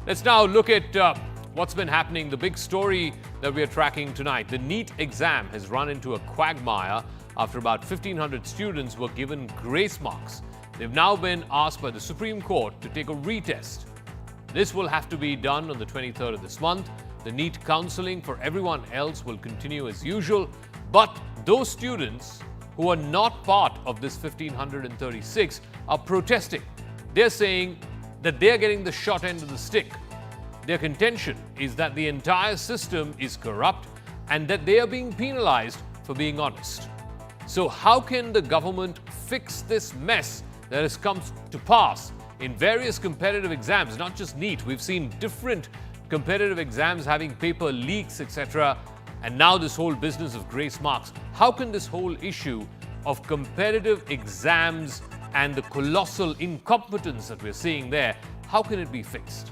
Let's now look at what's been happening. The big story that we are tracking tonight. The NEET exam has run into a quagmire after about 1,500 students were given grace marks. They've now been asked by the Supreme Court to take a retest. This will have to be done on the 23rd of this month. The NEET counselling for everyone else will continue as usual, but those students who are not part of this 1,536 are protesting. They're saying that they're getting the short end of the stick. Their contention is that the entire system is corrupt and that they are being penalized for being honest. So how can the government fix this mess that has come to pass in various competitive exams, not just NEET? We've seen different competitive exams having paper leaks, etc. And now this whole business of grace marks. How can this whole issue of competitive exams and the colossal incompetence that we're seeing there, how can it be fixed?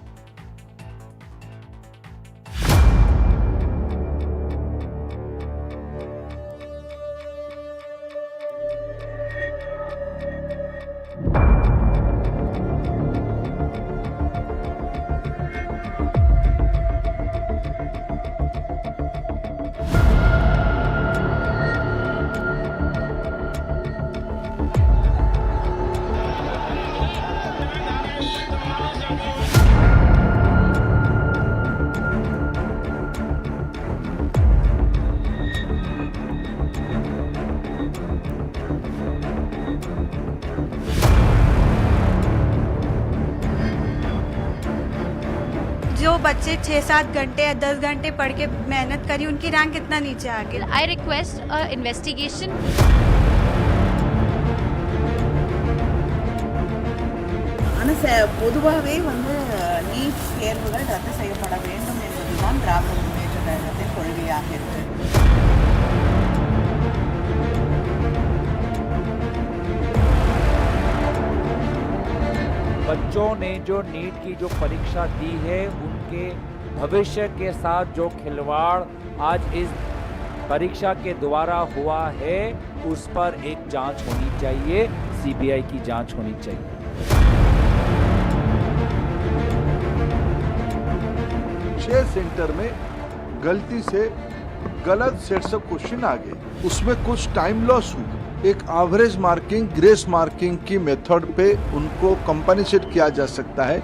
जो बच्चे 6-7 घंटे या 10 घंटे पढ़ के मेहनत करी उनकी रैंक इतना नीचे आ गई. I request an investigation. பொதுவாகவே நீட் தேர்வுகள் ரத்து செய்யப்பட வேண்டும் என்பதுதான் திராவிட முன்னேற்ற கழகத்தின் கொள்கையாக இருக்கு. बच्चों ने जो नीट की जो परीक्षा दी है उनके भविष्य के साथ जो खिलवाड़ आज इस परीक्षा के द्वारा हुआ है उस पर एक जांच होनी चाहिए, सीबीआई की जांच होनी चाहिए. सेंटर में गलती से गलत सेट्स ऑफ क्वेश्चन आ गए, उसमें कुछ टाइम लॉस हुई. एक एवरेज मार्किंग, ग्रेस मार्किंग की मेथड पे उनको कंपनसेट किया जा सकता है.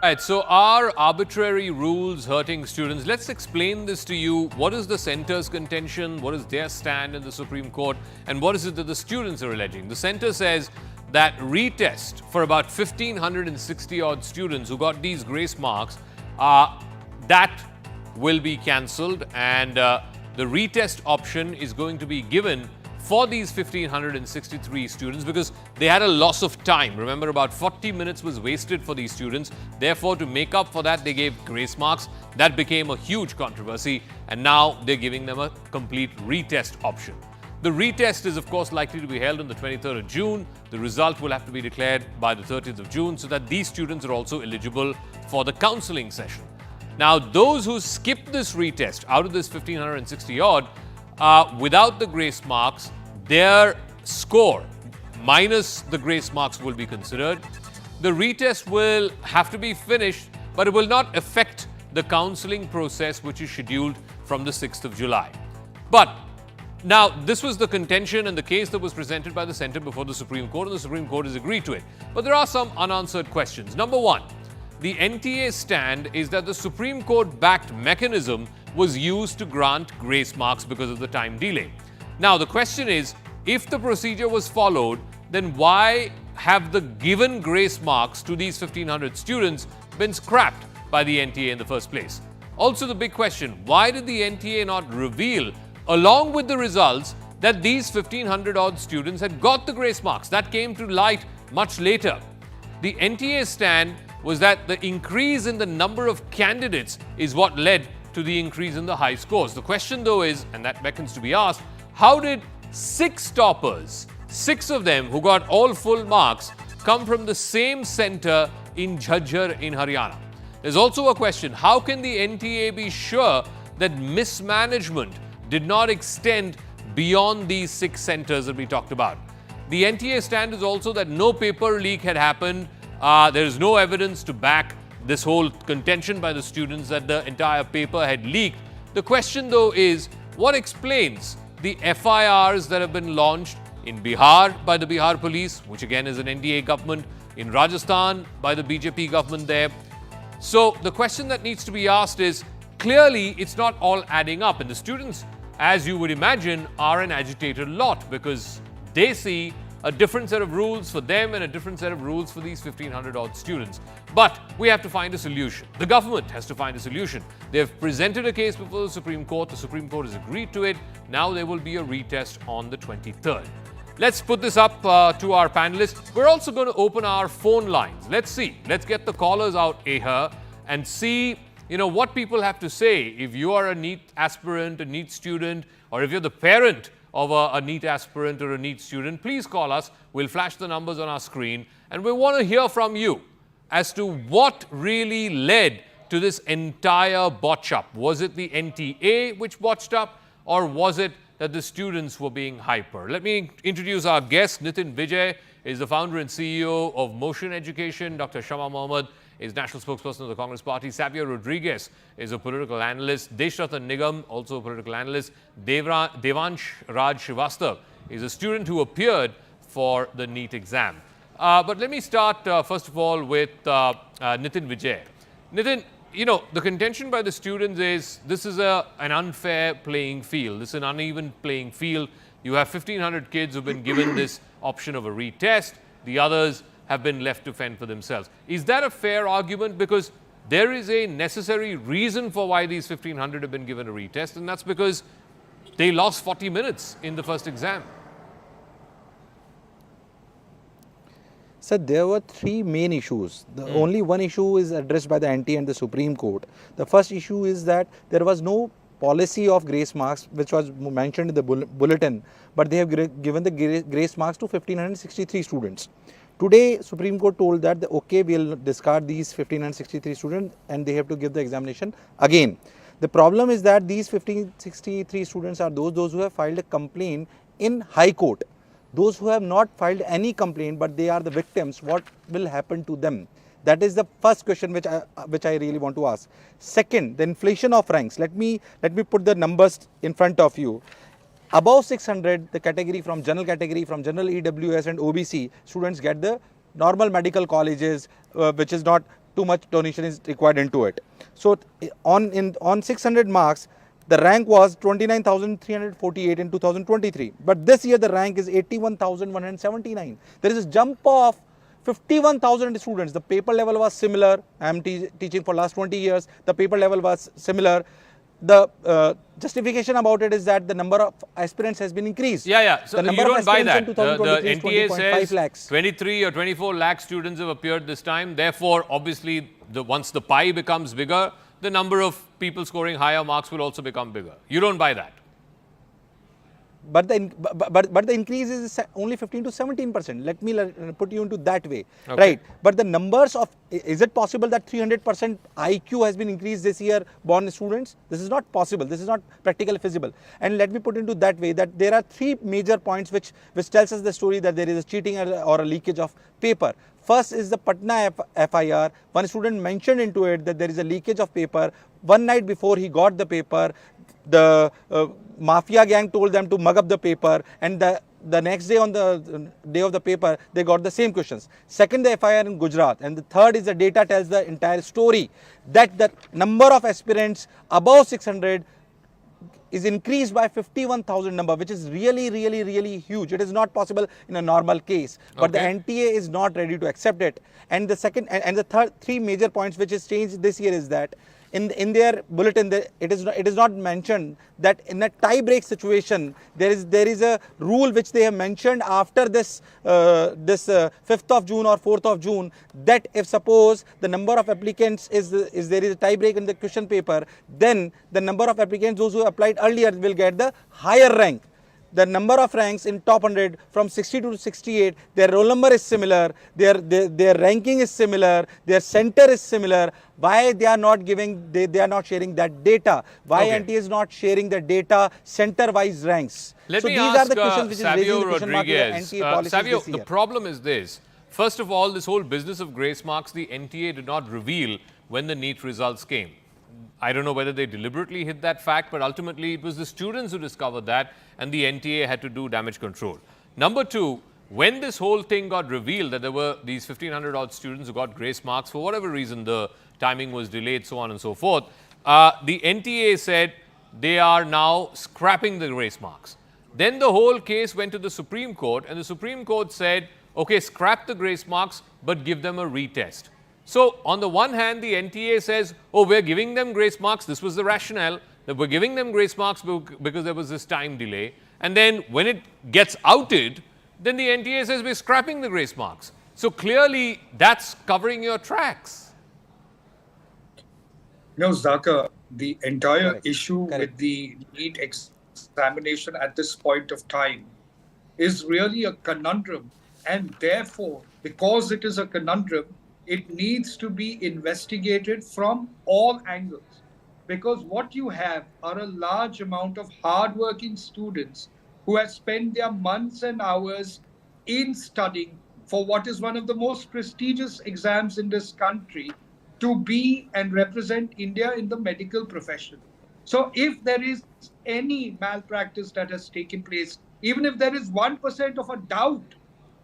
Right, so are arbitrary rules hurting students? Let's explain this to you. What is the centre's contention? What is their stand in the Supreme Court? And what is it that the students are alleging? The centre says that retest for about 1,560 odd students who got these grace marks, that will be cancelled, and the retest option is going to be given for these 1,563 students because they had a loss of time. Remember, about 40 minutes was wasted for these students. Therefore, to make up for that, they gave grace marks. That became a huge controversy, and now they're giving them a complete retest option. The retest is, of course, likely to be held on the 23rd of June. The result will have to be declared by the 30th of June so that these students are also eligible for the counselling session. Now, those who skip this retest out of this 1,560 odd, without the grace marks, their score minus the grace marks will be considered. The retest will have to be finished, but it will not affect the counselling process, which is scheduled from the 6th of July. But now, this was the contention and the case that was presented by the centre before the Supreme Court, and the Supreme Court has agreed to it. But there are some unanswered questions. Number one, the NTA stand is that the Supreme Court-backed mechanism was used to grant grace marks because of the time delay. Now, the question is, if the procedure was followed, then why have the given grace marks to these 1,500 students been scrapped by the NTA in the first place? Also, the big question, why did the NTA not reveal, along with the results, that these 1,500 odd students had got the grace marks? That came to light much later. The NTA stand was that the increase in the number of candidates is what led to the increase in the high scores. The question, though, is, and that beckons to be asked, how did 6 toppers, 6 of them who got all full marks, come from the same centre in Jhajjar in Haryana? There's also a question, how can the NTA be sure that mismanagement did not extend beyond these 6 centers that we talked about. The NTA stand is also that no paper leak had happened. There is no evidence to back this whole contention by the students that the entire paper had leaked. The question, though, is what explains the FIRs that have been launched in Bihar by the Bihar police, which again is an NDA government, in Rajasthan by the BJP government there. So the question that needs to be asked is, clearly it's not all adding up, and the students, as you would imagine, are an agitated lot because they see a different set of rules for them and a different set of rules for these 1,500 odd students. But we have to find a solution. The government has to find a solution. They've presented a case before the Supreme Court. The Supreme Court has agreed to it. Now there will be a retest on the 23rd. Let's put this up to our panelists. We're also going to open our phone lines. Let's see. Let's get the callers out here and see, what people have to say. If you are a NEET aspirant, a NEET student, or if you're the parent of a NEET aspirant or a NEET student, please call us. We'll flash the numbers on our screen. And we want to hear from you as to what really led to this entire botch up. Was it the NTA which botched up, or was it that the students were being hyper? Let me introduce our guest. Nitin Vijay is the founder and CEO of Motion Education. Dr. Shama Mohammed is national spokesperson of the Congress Party. Savio Rodriguez is a political analyst. Deshratan Nigam, also a political analyst. Devansh Raj Srivastav is a student who appeared for the NEET exam. But let me start, first of all, with Nitin Vijay. Nitin, the contention by the students is this is an unfair playing field. This is an uneven playing field. You have 1,500 kids who've been given this option of a retest. The others have been left to fend for themselves. Is that a fair argument? Because there is a necessary reason for why these 1,500 have been given a retest, and that's because they lost 40 minutes in the first exam. Sir, there were 3 main issues. The only one issue is addressed by the NTA and the Supreme Court. The first issue is that there was no policy of grace marks which was mentioned in the bulletin, but they have given the grace marks to 1,563 students. Today, Supreme Court told that, okay, we'll discard these 1,563 students and they have to give the examination again. The problem is that these 1,563 students are those who have filed a complaint in High Court. Those who have not filed any complaint but they are the victims, what will happen to them? That is the first question which I really want to ask. Second, the inflation of ranks. Let me put the numbers in front of you. Above 600, the category from general EWS and OBC students get the normal medical colleges, which is not too much donation is required into it. So on 600 marks, the rank was 29,348 in 2023. But this year the rank is 81,179. There is a jump of 51,000 students. The paper level was similar. I am teaching for last 20 years. The paper level was similar. The justification about it is that the number of aspirants has been increased. Yeah. So you don't buy that. The NTA says lakhs. 23 or 24 lakh students have appeared this time. Therefore, obviously, once the pie becomes bigger, the number of people scoring higher marks will also become bigger. You don't buy that. But the increase is only 15 to 17%. Let me put you into that way, okay. Right? But the numbers of, is it possible that 300% IQ has been increased this year born students? This is not possible. This is not practically feasible. And let me put into that way that there are 3 major points which tells us the story that there is a cheating or a leakage of paper. First is the Patna FIR. One student mentioned into it that there is a leakage of paper. One night before he got the paper, the mafia gang told them to mug up the paper, and the next day on the day of the paper, they got the same questions. Second, the FIR in Gujarat. And the third is the data tells the entire story that the number of aspirants above 600 is increased by 51,000 number, which is really huge. It is not possible in a normal case, but the NTA is not ready to accept it. And the second and the third 3 major points which is changed this year is that in their bulletin, it is not mentioned that in a tie-break situation there is a rule which they have mentioned after this 5th of June or 4th of June, that if suppose the number of applicants is there is a tie-break in the question paper, then the number of applicants, those who applied earlier, will get the higher rank. the number of ranks in top 100 from 62 to 68, their roll number is similar, their ranking is similar, their center is similar. Why they are not giving, they are not sharing that data? Why Okay. NTA is not sharing the data center-wise ranks? Let so me these ask are the questions which is raising Savio the question mark with Rodriguez. the NTA policies Savio, this year. the problem is this. First of all, this whole business of grace marks, the NTA did not reveal when the NEET results came. I don't know whether they deliberately hid that fact, but ultimately it was the students who discovered that, and the NTA had to do damage control. Number two, when this whole thing got revealed that there were these 1,500 odd students who got grace marks, for whatever reason the timing was delayed, so on and so forth, the NTA said they are now scrapping the grace marks. Then the whole case went to the Supreme Court, and the Supreme Court said, okay, scrap the grace marks, but give them a retest. So, on the one hand, the NTA says, oh, we're giving them grace marks. This was the rationale, that we're giving them grace marks because there was this time delay. And then when it gets outed, then the NTA says we're scrapping the grace marks. So, clearly, that's covering your tracks. No, Zaka, the entire Correct. issue Correct. with the NEET examination at this point of time is really a conundrum. And therefore, because it is a conundrum, it needs to be investigated from all angles. Because what you have are a large amount of hardworking students who have spent their months and hours in studying for what is one of the most prestigious exams in this country to be and represent India in the medical profession. So if there is any malpractice that has taken place, even if there is 1% of a doubt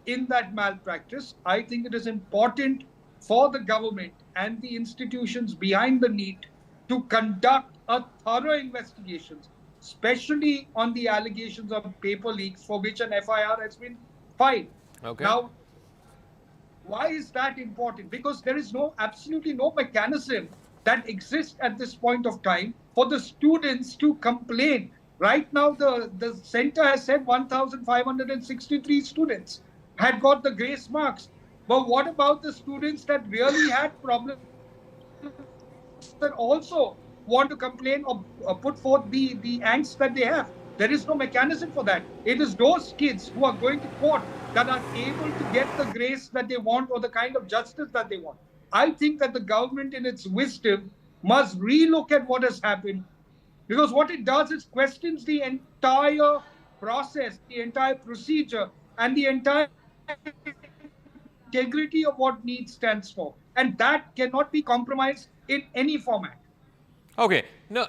in that malpractice, I think it is important for the government and the institutions behind the NEET to conduct a thorough investigation, especially on the allegations of paper leaks for which an FIR has been filed. Okay. Now, why is that important? Because there is absolutely no mechanism that exists at this point of time for the students to complain. Right now, the center has said 1,563 students had got the grace marks. But what about the students that really had problems that also want to complain or put forth the angst that they have? There is no mechanism for that. It is those kids who are going to court that are able to get the grace that they want or the kind of justice that they want. I think that the government in its wisdom must relook at what has happened, because what it does is questions the entire process, the entire procedure, and the entire integrity of what NEET stands for. And that cannot be compromised in any format. Okay. No,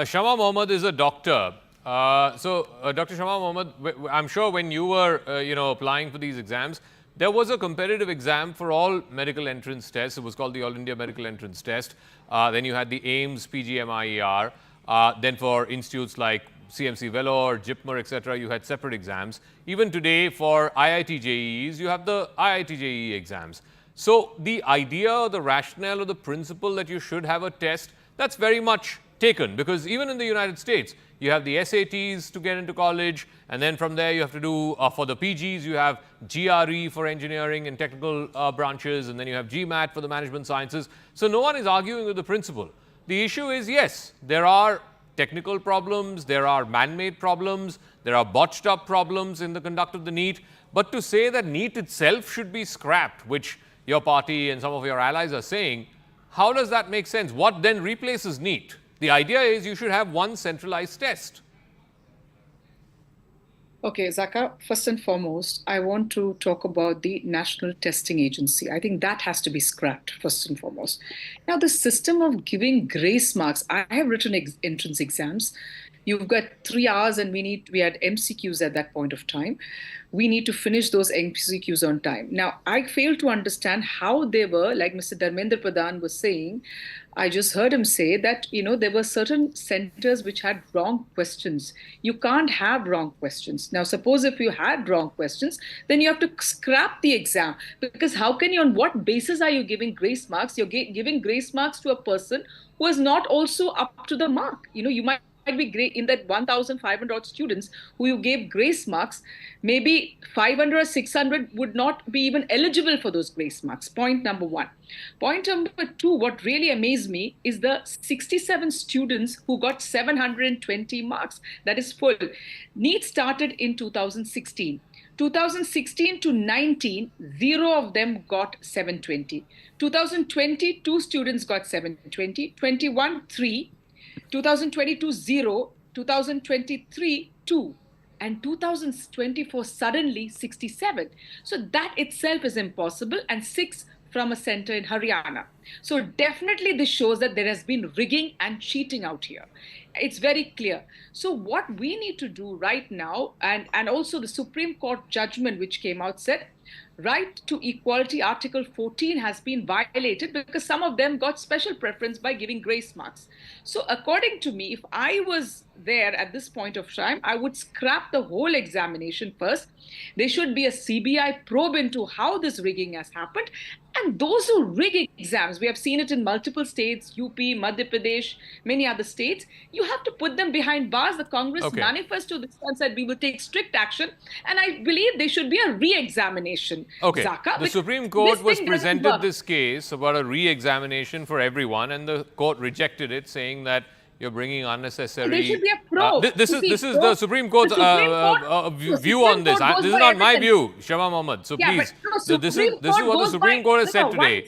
Shama Mohammed is a doctor. Dr. Shama Mohammed, I'm sure when you were, applying for these exams, there was a competitive exam for all medical entrance tests. It was called the All India Medical Entrance Test. Then you had the AIIMS PGMIER. Then for institutes like CMC Vellore, JIPMER, etc., you had separate exams. Even today for IIT JEEs, you have the IIT JEE exams. So the idea or the rationale or the principle that you should have a test, that's very much taken, because even in the United States, you have the SATs to get into college, and then from there you have to do, for the PGs, you have GRE for engineering and technical branches, and then you have GMAT for the management sciences. So no one is arguing with the principle. The issue is, yes, there are technical problems, there are man-made problems, there are botched up problems in the conduct of the NEET, but to say that NEET itself should be scrapped, which your party and some of your allies are saying, how does that make sense? What then replaces NEET? The idea is you should have one centralized test. Okay, Zaka, first and foremost, I want to talk about the National Testing Agency. I think that has to be scrapped, first and foremost. Now, the system of giving grace marks, I have written entrance exams. You've got 3 hours and we had MCQs at that point of time. We need to finish those MCQs on time. Now, I fail to understand how they were, like Mr. Dharmendra Pradhan was saying, I just heard him say that, there were certain centers which had wrong questions. You can't have wrong questions. Now, suppose if you had wrong questions, then you have to scrap the exam, because how can you, on what basis are you giving grace marks? You're giving grace marks to a person who is not also up to the mark. You might be great in that 1,500 odd students who you gave grace marks. Maybe 500 or 600 would not be even eligible for those grace marks. Point number one. Point number two, what really amazed me is the 67 students who got 720 marks. That is full. NEET started in 2016. 2016 to 19, 0 of them got 720. 2020, 2 students got 720. 21, 3. 2022, 0. 2023, 2. And 2024, suddenly 67. So that itself is impossible, and 6 from a center in Haryana. So definitely this shows that there has been rigging and cheating out here. It's very clear. So what we need to do right now, and also the Supreme Court judgment which came out said, right to equality Article 14 has been violated because some of them got special preference by giving grace marks. So according to me, if I was there at this point of time, I would scrap the whole examination first. There should be a CBI probe into how this rigging has happened. And those who rig exams, we have seen it in multiple states, UP, Madhya Pradesh, many other states, you have to put them behind bars. The Congress manifesto this time said we will take strict action. And I believe there should be a re-examination. Okay. Zaka, the Supreme Court was presented this case about a re-examination for everyone, and the court rejected it, saying that you're bringing unnecessary. There should be a probe. This is the Supreme Court's view on this. This is not my view, Shama Mohammed. So please, this is what the Supreme Court has said today.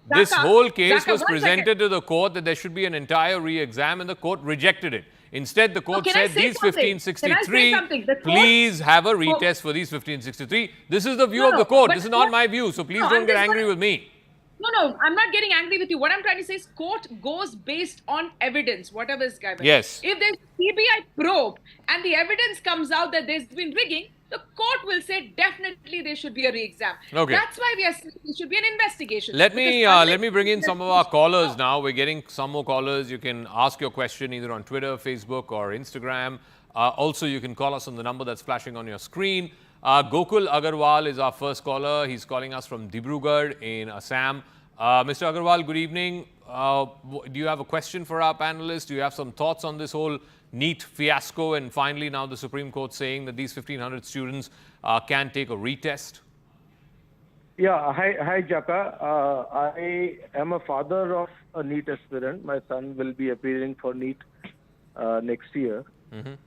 This whole case was presented to the court that there should be an entire re-exam, and the court rejected it. Instead, the court said these 1563, please have a retest for these 1563. This is the view of the court. This is not my view. So please don't get angry with me. No, I'm not getting angry with you. What I'm trying to say is court goes based on evidence, whatever is given. Yes. If there's CBI probe and the evidence comes out that there's been rigging, the court will say definitely there should be a re-exam. Okay. That's why we are saying there should be an investigation. Let me bring in some of our callers now. We're getting some more callers. You can ask your question either on Twitter, Facebook, or Instagram. Also, you can call us on the number that's flashing on your screen. Gokul Agarwal is our first caller. He's calling us from Dibrugarh in Assam. Mr. Agarwal, good evening. Do you have a question for our panelists? Do you have some thoughts on this whole NEET fiasco, and finally now the Supreme Court saying that these 1,500 students can take a retest? Yeah, hi Jaka. I am a father of a NEET aspirant. My son will be appearing for NEET next year.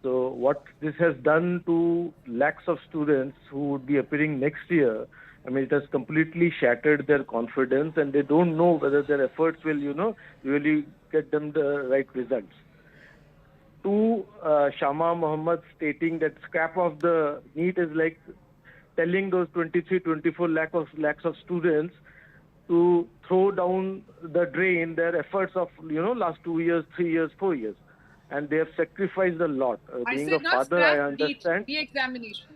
So what this has done to lakhs of students who would be appearing next year, I mean, it has completely shattered their confidence, and they don't know whether their efforts will, really get them the right results. To Shama Mohammed stating that scrap of the NEET is like telling those 24 lakhs of students to throw down the drain their efforts of, last 2 years, 3 years, 4 years. And they have sacrificed a lot. Being a father, I understand. The examination.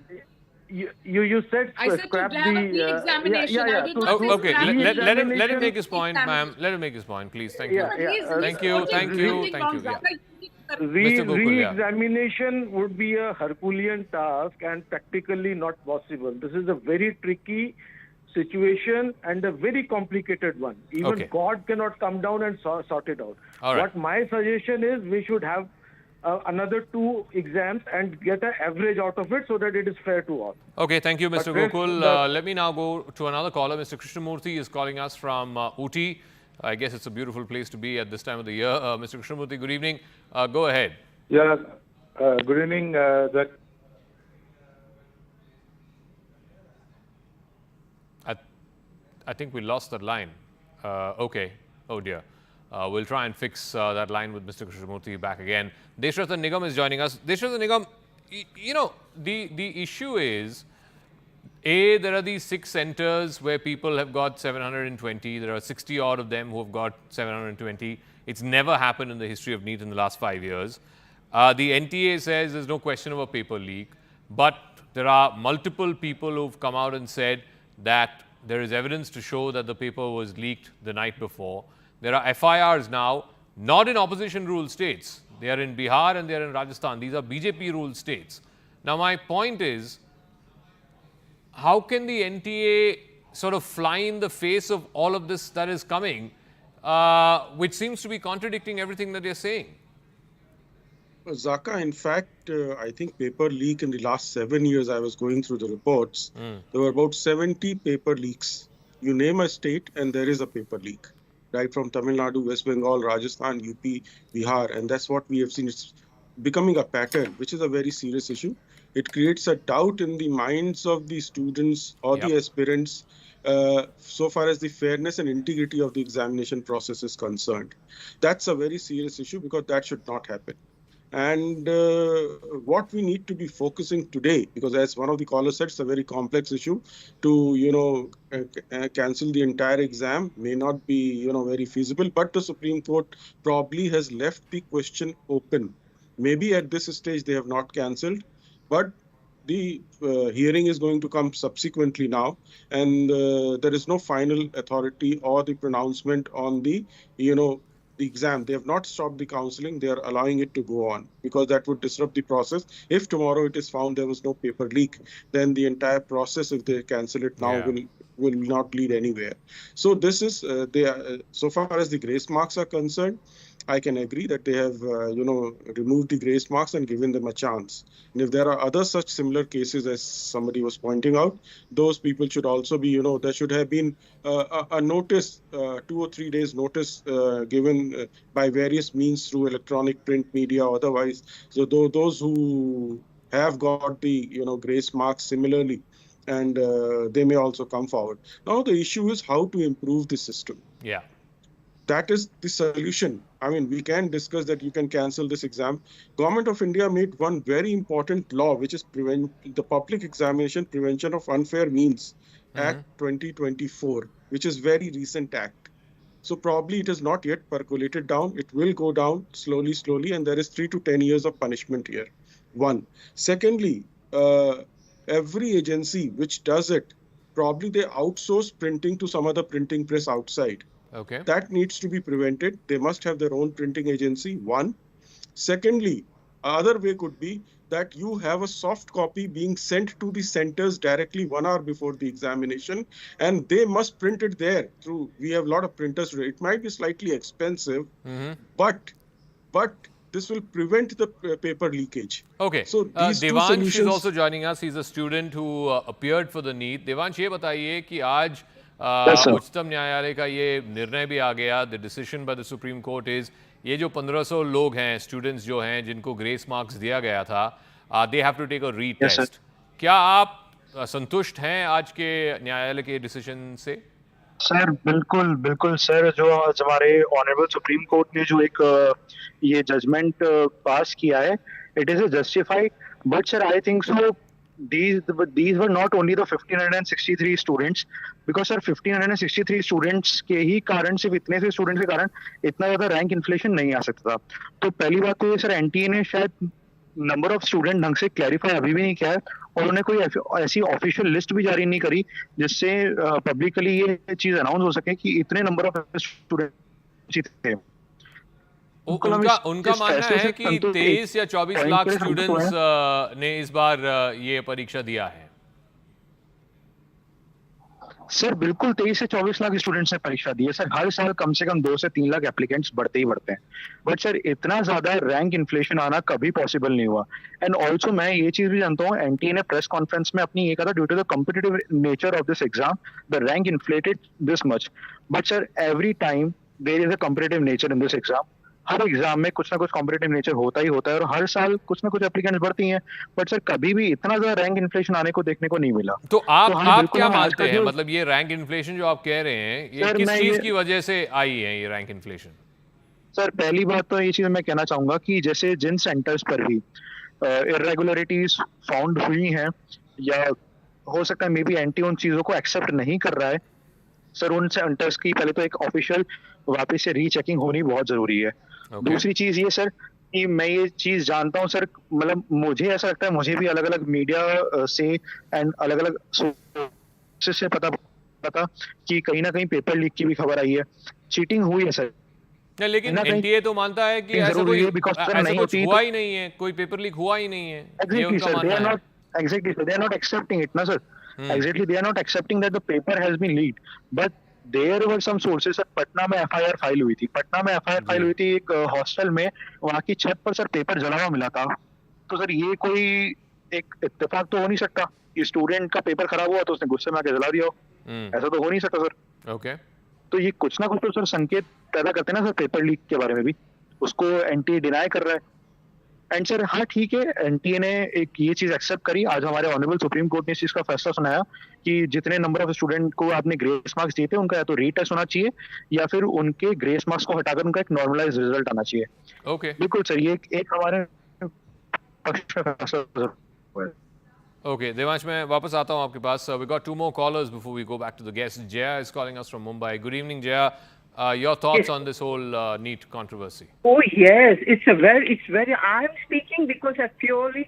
You said scrap the examination. Okay, let him make his point, ma'am. Let him make his point, please. Thank you. Thank you. Re-examination would be a Herculean task and practically not possible. This is a very tricky situation and a very complicated one. Even God cannot come down and sort it out. What my suggestion is, we should have another 2 exams and get an average out of it so that it is fair to all. Okay, thank you, Mr. Gokul. Let me now go to another caller. Mr. Krishnamurthy is calling us from Ooty. I guess it's a beautiful place to be at this time of the year. Mr. Krishnamurthy, good evening. Go ahead. Yeah, good evening. I think we lost that line. Okay. Oh dear. We'll try and fix that line with Mr. Krishnamurthy back again. Deshratan Nigam is joining us. Deshratan Nigam, the issue is, there are these 6 centers where people have got 720. There are 60 odd of them who have got 720. It's never happened in the history of NEET in the last 5 years. The NTA says there's no question of a paper leak, but there are multiple people who've come out and said that there is evidence to show that the paper was leaked the night before. There are FIRs now, not in opposition-ruled states. They are in Bihar and they are in Rajasthan. These are BJP-ruled states. Now, my point is, how can the NTA sort of fly in the face of all of this that is coming, which seems to be contradicting everything that they're saying? Zaka, in fact, I think paper leak in the last 7 years, I was going through the reports. There were about 70 paper leaks. You name a state and there is a paper leak, right? From Tamil Nadu, West Bengal, Rajasthan, UP, Bihar. And that's what we have seen. It's becoming a pattern, which is a very serious issue. It creates a doubt in the minds of the students or the aspirants so far as the fairness and integrity of the examination process is concerned. That's a very serious issue because that should not happen. And what we need to be focusing today, because as one of the callers said, it's a very complex issue. To cancel the entire exam may not be very feasible. But the Supreme Court probably has left the question open. Maybe at this stage they have not cancelled, but the hearing is going to come subsequently now, and there is no final authority or the pronouncement on the the exam. They have not stopped the counseling. They are allowing it to go on because that would disrupt the process. If tomorrow it is found there was no paper leak, then the entire process, if they cancel it now, will not lead anywhere. So this is so far as the grace marks are concerned, I can agree that they have removed the grace marks and given them a chance. And if there are other such similar cases, as somebody was pointing out, those people should also be, there should have been a notice, 2 or 3 days notice given by various means through electronic, print media, or otherwise. So those who have got the grace marks similarly, and they may also come forward. Now the issue is how to improve the system. Yeah. That is the solution. I mean, we can discuss that you can cancel this exam. Government of India made one very important law, which is the Public Examination Prevention of Unfair Means Act 2024, which is very recent act. So probably it is not yet percolated down. It will go down slowly, and there is 3 to 10 years of punishment here. One. Secondly, every agency which does it, probably they outsource printing to some other printing press outside. Okay. That needs to be prevented. They must have their own printing agency, one. Secondly, other way could be that you have a soft copy being sent to the centers directly 1 hour before the examination, and they must print it there through. We have a lot of printers. It might be slightly expensive, but this will prevent the paper leakage. Okay. So these two Devansh solutions is also joining us. He's a student who appeared for the NEET. Devansh, ये बताइए कि आज उच्चतम न्यायालय का ये निर्णय भी आ गया. The decision by the Supreme Court is ये जो 1500 लोग हैं, स्टूडेंट्स जो हैं, जिनको ग्रेस मार्क्स दिया गया था, they have to take a retest. क्या आप संतुष्ट हैं आज के न्यायालय के डिसीजन से? सर बिल्कुल सर, जो आज हमारे ऑनरेबल सुप्रीम कोर्ट ने जो एक ये जजमेंट पास किया है, it is justified. But sir I think so these were not only the 1563 students, because sir 1563 students के ही कारण, सिर्फ इतने से स्टूडेंट्स के कारण इतना ज्यादा रैंक इन्फ्लेशन नहीं आ सकता था. तो पहली बात तो ये सर एनटीए ने शायद नंबर ऑफ स्टूडेंट ढंग से क्लैरिफाई अभी भी नहीं किया है, और उन्होंने कोई ऐसी ऑफिशियल लिस्ट भी जारी नहीं करी जिससे पब्लिकली ये चीज अनाउंस हो सके कि इतने नंबर ऑफ स्टूडेंट थे. उनका मानना है कि 23 या 24 लाख स्टूडेंट्स ने इस बार ये परीक्षा दिया है. सर बिल्कुल 23 से 24 लाख स्टूडेंट्स ने परीक्षा दी है. सर हर साल कम से कम 2 से 3 लाख एप्लीकेंट्स बढ़ते ही बढ़ते हैं. बट सर इतना ज्यादा रैंक इन्फ्लेशन आना कभी पॉसिबल नहीं हुआ. एंड ऑल्सो मैं ये चीज भी जानता हूँ, एनटीए ने प्रेस कॉन्फ्रेंस में अपनी ये कहा था, due to the competitive nature of this exam the rank inflated this much. But sir every time there is a competitive nature in this exam. हर एग्जाम में कुछ ना कुछ कॉम्पिटिटिव नेचर होता ही होता है, और हर साल कुछ ना कुछ एप्लीकेंट्स बढ़ती हैं. बट सर कभी भी इतना ज्यादा रैंक इन्फ्लेशन आने को देखने को नहीं मिला. तो आप क्या मानते हैं, मतलब ये रैंक इन्फ्लेशन जो आप कह रहे हैं, ये किस चीज की वजह से आई है ये रैंक इन्फ्लेशन? सर पहली बात तो ये चीज मैं कहना चाहूंगा कि जैसे जिन सेंटर्स पर भी इरेगुलरिटीज फाउंड हुई हैं, या हो सकता है मे बी एनटी उन चीजों को एक्सेप्ट नहीं कर रहा है, सर उन सेंटर्स की पहले तो एक ऑफिशियल वापस से रीचेकिंग होनी बहुत जरूरी है. दूसरी चीज ये सर कि मैं ये चीज जानता हूँ सर, मतलब मुझे ऐसा लगता है, मुझे भी अलग अलग मीडिया से एंड अलग अलग सोर्सेस से पता कि कहीं ना कहीं पेपर लीक की भी खबर आई है, चीटिंग हुई है सर. लेकिन एनटीए तो मानता है कि ऐसा कुछ हुआ ही नहीं है, कोई पेपर लीक हुआ ही नहीं है. Exactly sir, they are not accepting it, ना sir. Exactly, they are not accepting that the paper has been leaked, but there were some sources sir, Patna में एफआईआर फाइल हुई थी, एक हॉस्टल में, वहाँ की छत पर सर पेपर जला हुआ मिला था। तो सर ये कोई एक इत्तेफाक तो हो नहीं सकता कि स्टूडेंट का पेपर खराब हुआ तो उसने गुस्से में आके जला दिया हो, ऐसा तो हो नहीं सकता सर। ओके, तो ये कुछ ना कुछ तो सर संकेत पैदा करते हैं ना सर पेपर लीक के बारे में भी, उसको एनटीए डिनाई कर रहा है। एंड सर हाँ ठीक है, एनटीए ने एक ये चीज एक्सेप्ट करी, आज हमारे ऑनरेबल सुप्रीम कोर्ट ने इस चीज का फैसला सुनाया कि जितने नंबर ऑफ स्टूडेंट को आपने ग्रेस मार्क्स दिए थे उनका या तो रीटेस्ट होना चाहिए या फिर उनके ग्रेस मार्क्स को हटाकर उनका एक नॉर्मलाइज रिजल्ट आना चाहिए। ओके, बिल्कुल सर, ये एक हमारे पक्ष में फैसला हुआ है। Okay, Devansh, मैं वापस आता हूँ आपके पास. We got two more callers before we go back to the guests. Jaya is calling us from Mumbai. Good evening, Jaya. Your thoughts on this whole NEET controversy? Oh yes, it's very. I'm speaking because I purely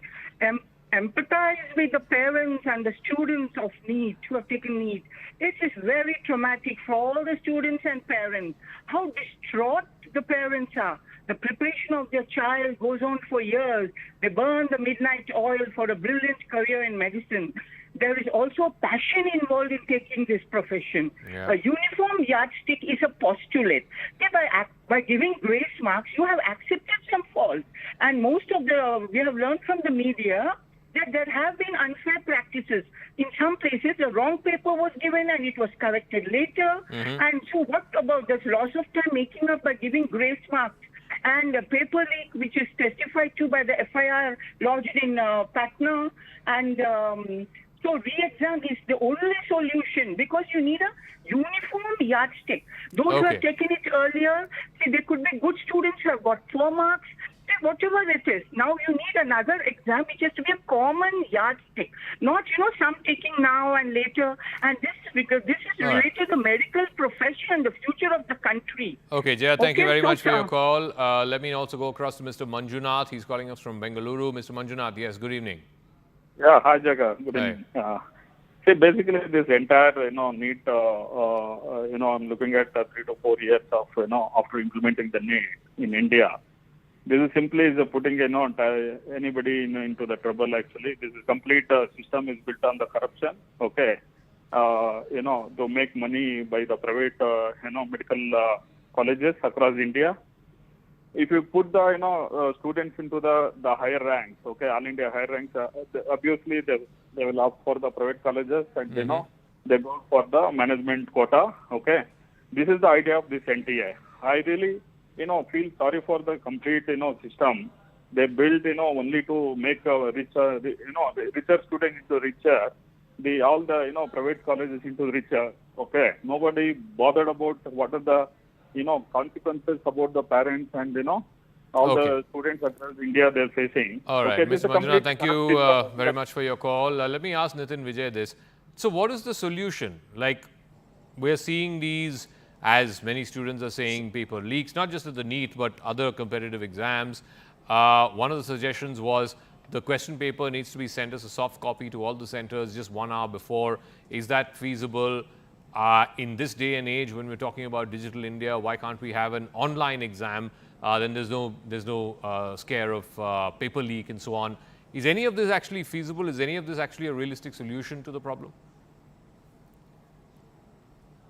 empathize with the parents and the students of NEET who have taken NEET. It is very traumatic for all the students and parents. How distraught the parents are. The preparation of their child goes on for years. They burn the midnight oil for a brilliant career in medicine. There is also passion involved in taking this profession. Yeah. A uniform yardstick is a postulate. By giving grace marks, you have accepted some faults. And we have learned from the media that there have been unfair practices. In some places, the wrong paper was given and it was corrected later. And so what about this loss of time making up by giving grace marks? And a paper leak, which is testified to by the FIR lodged in Patna. And so re-exam is the only solution because you need a uniform yardstick. Those who have taken it earlier, see, there could be good students who have got 4 marks. Whatever it is, now you need another exam which has to be a common yardstick, not some taking now and later. And because this is related to the medical profession and the future of the country. Okay, Jaya, thank you very much for your call. Let me also go across to Mr. Manjunath. He's calling us from Bengaluru. Mr. Manjunath, yes, good evening. Yeah, hi Jaga. Good evening. See, basically this entire NEET, I'm looking at 3 to 4 years of after implementing the NEET in India. This is simply putting anybody into the trouble. Actually, this is complete system is built on the corruption. Okay, to make money by the private medical colleges across India. If you put the students into the higher ranks, okay, all India higher ranks, obviously they will opt for the private colleges and they go for the management quota. Okay, this is the idea of this NTA. I really feel sorry for the complete, system. They build, only to make richer, the richer students into richer, all the, private colleges into richer. Okay. Nobody bothered about what are the, consequences about the parents and, all the students across India they're facing. All right, Mr. Manjunath, thank you very much for your call. Let me ask Nitin Vijay this. So what is the solution? Like, we're seeing these, as many students are saying, paper leaks, not just at the NEET, but other competitive exams. One of the suggestions was the question paper needs to be sent as a soft copy to all the centers just 1 hour before. Is that feasible? In this day and age, when we're talking about digital India, why can't we have an online exam? Then there's no scare of paper leak and so on. Is any of this actually feasible? Is any of this actually a realistic solution to the problem?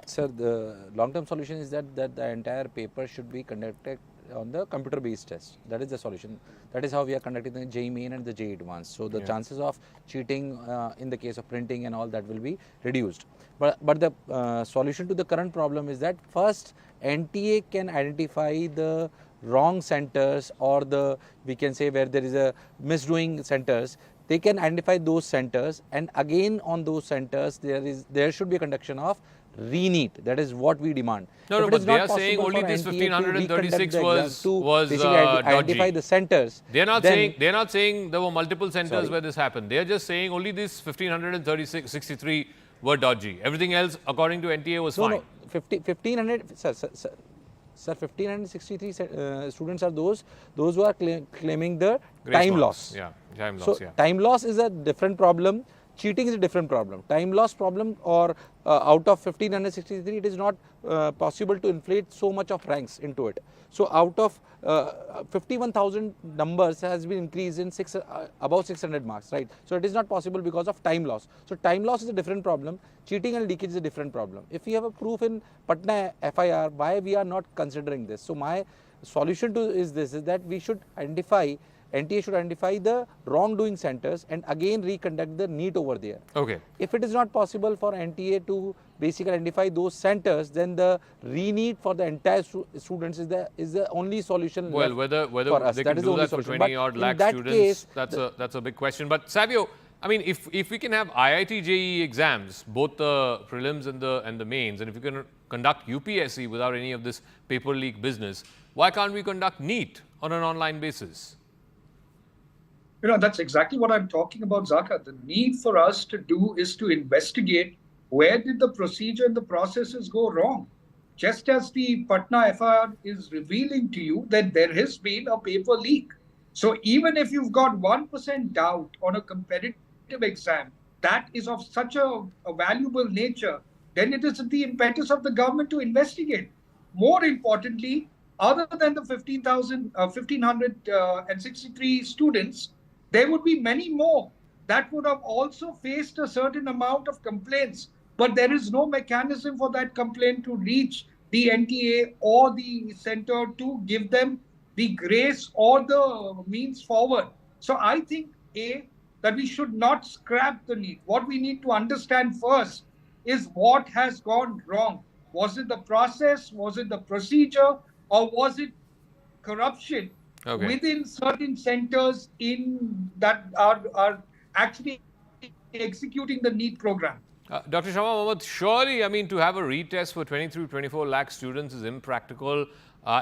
Sir, the long-term solution is that the entire paper should be conducted on the computer-based test. That is the solution. That is how we are conducting the JEE Main and the JEE Advanced. So the chances of cheating in the case of printing and all that will be reduced. But the solution to the current problem is that first NTA can identify the wrong centers or we can say where there is a misdoing centers. They can identify those centers, and again on those centers there should be a conduction of re-NEET. That is what we demand. No, but they are saying only this 1536 was identify the centers. They are not saying there were multiple centers where this happened. They are just saying only this 1563 were dodgy. Everything else, according to NTA, was fine. No, 1500. Sir, 1563 students are those who are claiming the time loss. Yeah, time loss. So time loss is a different problem. cheating is a different problem. Time loss problem, or out of 1563, it is not possible to inflate so much of ranks into it. So out of 51,000 numbers has been increased in above 600 marks, right? So it is not possible because of time loss. So time loss is a different problem. Cheating and leakage is a different problem. If we have a proof in Patna FIR, why we are not considering this? So my solution to is that we should identify, NTA should identify the wrongdoing centers and again reconduct the NEET over there. Okay. If it is not possible for NTA to basically identify those centers, then the re-NEET for the entire students is the only solution. Well, whether for us. they can do that for 20 odd lakh students, that's a big question. But Savio, I mean, if we can have IIT JEE exams, both the prelims and the mains, and if we can conduct UPSC without any of this paper leak business, why can't we conduct NEET on an online basis? You know, that's exactly what I'm talking about, Zaka. The need for us to do is to investigate where did the procedure and the processes go wrong. Just as the Patna FIR is revealing to you that there has been a paper leak. So even if you've got 1% doubt on a competitive exam, that is of such a valuable nature, then it is the impetus of the government to investigate. More importantly, other than the 1,563 students, there would be many more that would have also faced a certain amount of complaints, but there is no mechanism for that complaint to reach the NTA or the center to give them the grace or the means forward. So I think, that we should not scrap the NEET. What we need to understand first is what has gone wrong. Was it the process? Was it the procedure? Or was it corruption within certain centers that are actually executing the NEET program? Dr. Shamma Mohammed, surely, I mean, to have a retest for 23-24 lakh students is impractical.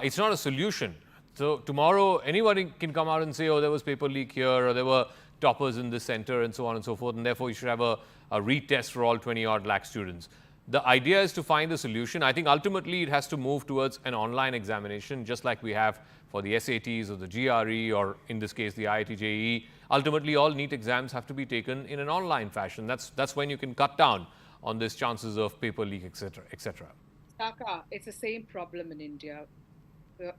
It's not a solution. So tomorrow, anybody can come out and say, oh, there was paper leak here, or there were toppers in this center, and so on and so forth, and therefore you should have a retest for all 20-odd lakh students. The idea is to find a solution. I think ultimately it has to move towards an online examination, just like we have for the SATs or the GRE, or in this case, the IIT JEE. Ultimately, all NEET exams have to be taken in an online fashion. That's when you can cut down on these chances of paper leak, etc., etc. Taka, it's the same problem in India.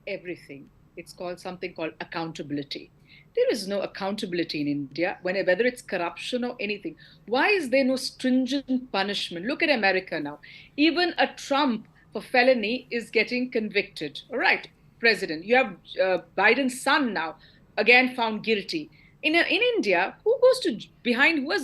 Everything. It's something called accountability. There is no accountability in India, whether it's corruption or anything. Why is there no stringent punishment? Look at America now. Even a Trump for felony is getting convicted. All right, president. You have Biden's son now, again found guilty. In India, who has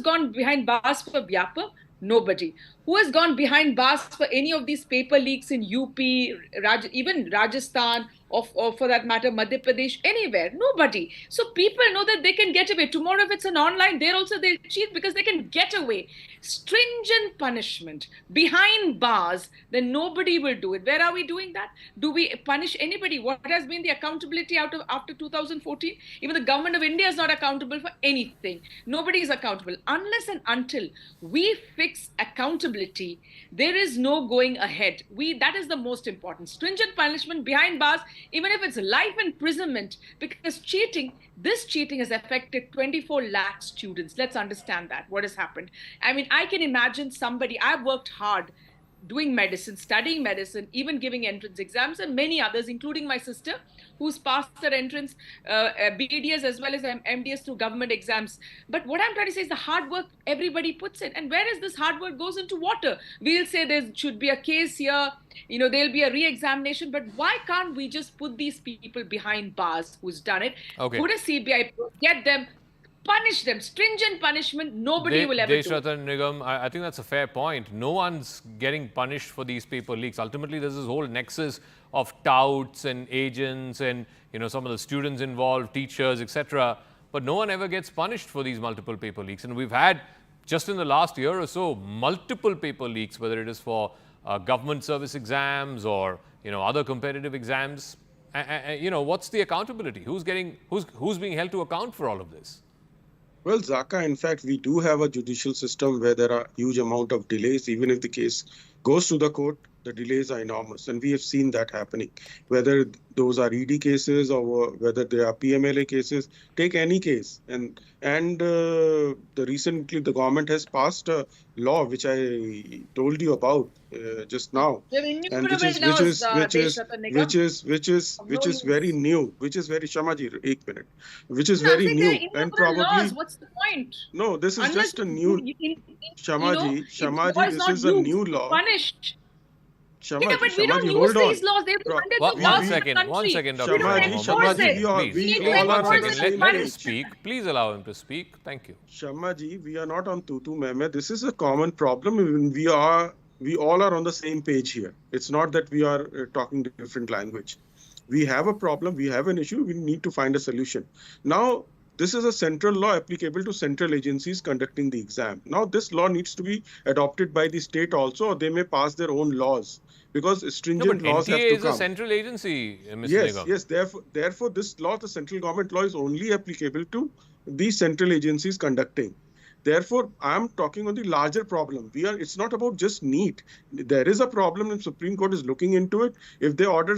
gone behind bars for Vyapa? Nobody. Who has gone behind bars for any of these paper leaks in UP, even Rajasthan, or for that matter, Madhya Pradesh, anywhere? Nobody. So people know that they can get away. Tomorrow, if it's an online, they'll cheat because they can get away. Stringent punishment behind bars, then nobody will do it. Where are we doing that? Do we punish anybody? What has been the accountability after 2014? Even the government of India is not accountable for anything. Nobody is accountable. Unless and until we fix accountability, there is no going ahead. That is the most important. Stringent punishment behind bars, even if it's life imprisonment, because this cheating has affected 24 lakh students. Let's understand that, what has happened. I mean, I can imagine I've worked hard doing medicine, studying medicine, even giving entrance exams, and many others, including my sister, who's passed her entrance, BDS as well as MDS through government exams. But what I'm trying to say is the hard work everybody puts in. And where is this hard work goes into water? We'll say there should be a case here, there'll be a re-examination, but why can't we just put these people behind bars who's done it, put a CBI, get them, punish them, stringent punishment, nobody will ever do. Deshratan Nigam, I think that's a fair point. No one's getting punished for these paper leaks. Ultimately, there's this whole nexus of touts and agents and, some of the students involved, teachers, etc. But no one ever gets punished for these multiple paper leaks. And we've had, just in the last year or so, multiple paper leaks, whether it is for government service exams or, other competitive exams. What's the accountability? Who's being held to account for all of this? Well, Zaka, in fact, we do have a judicial system where there are huge amount of delays. Even if the case goes to the court, the delays are enormous, and we have seen that happening. Whether those are ED cases or whether they are PMLA cases, take any case. And recently the government has passed a law which I told you about just now, and which is very new, which is very Shamaji, एक minute, which is very new, and probably what's the point? No, this is just a new Shamaji, this is a new law. Punished. Shamaji, Yeah, but we don't use these laws. They've been funded One to laws in the second, country. Dr. Shamaji, Please, we all one are on second. the same Let him page. speak. Please allow him to speak. Thank you. Shamaji, we are not on tutu meme. This is a common problem. We all are on the same page here. It's not that we are talking different language. We have a problem. We have an issue. We need to find a solution. Now, this is a central law applicable to central agencies conducting the exam. Now, this law needs to be adopted by the state also, or they may pass their own laws, because stringent laws have to NTA come. is a central agency, Mr. Yes, Nigam. yes. Therefore, this law, the central government law, is only applicable to the central agencies conducting. Therefore, I am talking on the larger problem. It's not about just NEET. There is a problem, and Supreme Court is looking into it. If they order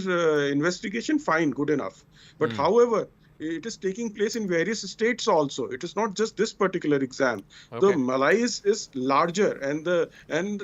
investigation, fine, good enough. But however, it is taking place in various states also. It is not just this particular exam. Okay. The malai is larger, and the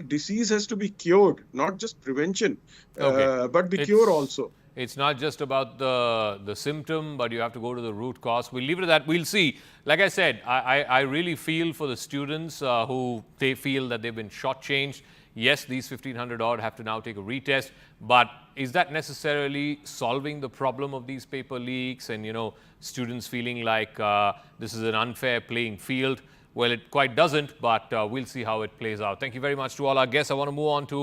disease has to be cured, not just prevention, but the cure also. It's not just about the symptom, but you have to go to the root cause. We'll leave it at that. We'll see. Like I said, I really feel for the students who they feel that they've been shortchanged. Yes, these 1,500 odd have to now take a retest, but is that necessarily solving the problem of these paper leaks and, students feeling like this is an unfair playing field? Well, it quite doesn't, but we'll see how it plays out. Thank you very much to all our guests. I want to move on to